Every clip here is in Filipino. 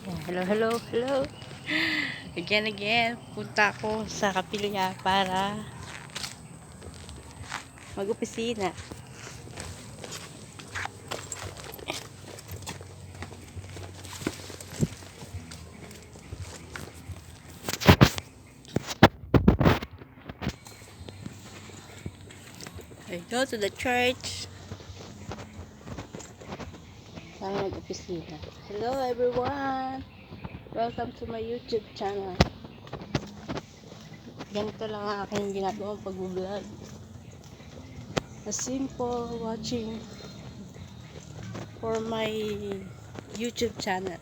Hello, hello, hello. Again, punta ako sa Kapilya para mag-opisina. I go to the church. Para mag-opisina. Hello everyone! Welcome to my YouTube channel. Ganito lang ang aking ginagawang pag-vlog. A simple watching for my YouTube channel.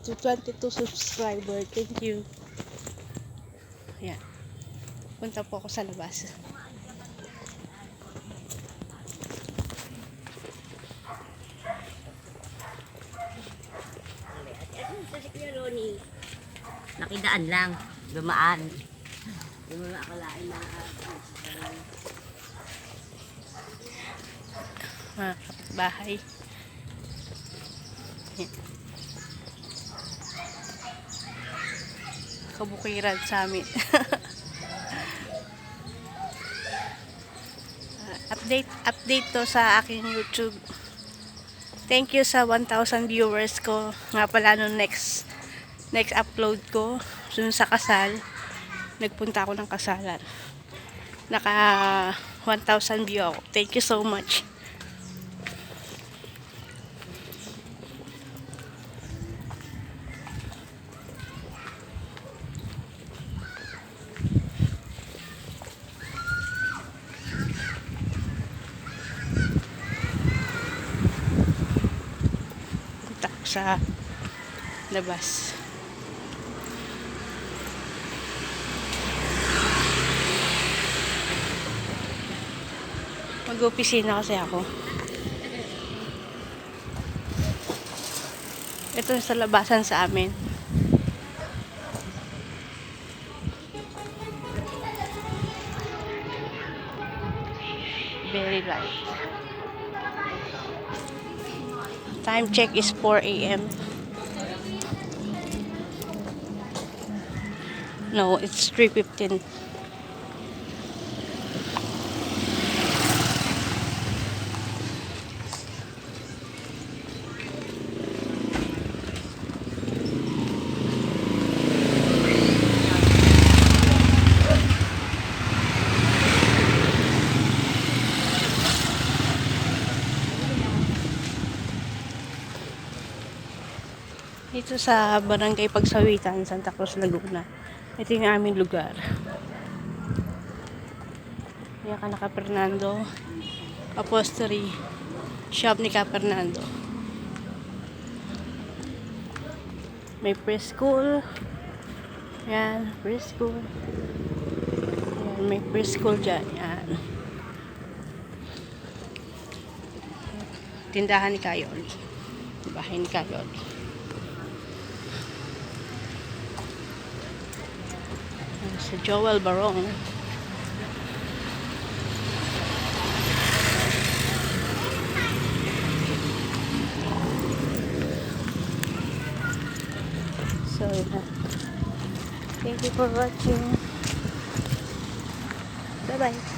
To 22 subscriber. Thank you. Ayan. Punta po ako sa labas. Nakidaan lang, dumaan. Hindi mo na akalain na Mga kapitbahay. Ayan. Kabukiran sa amin. Update to sa aking YouTube. Thank you sa 1,000 viewers ko. Nga pala no next upload ko dun sa kasal. Nagpunta ako ng kasalan. Naka 1,000 view ako. Thank you so much. Punta ako sa labas. Mag-opisina kasi ako. Ito sa labasan sa amin. Very light. Time check is 4 a.m. No, it's 3:15. Dito sa Barangay Pagsawitan, Santa Cruz, Laguna. Ito yung aming lugar. Yan ka na ka Fernando. Upholstery shop ni ka Fernando. May preschool. Yan, preschool. Yan, may preschool dyan. Yan. Tindahan ni Kayol. Bahay ni Kayol. Sa Joel Barong. So, thank you for watching. Bye-bye.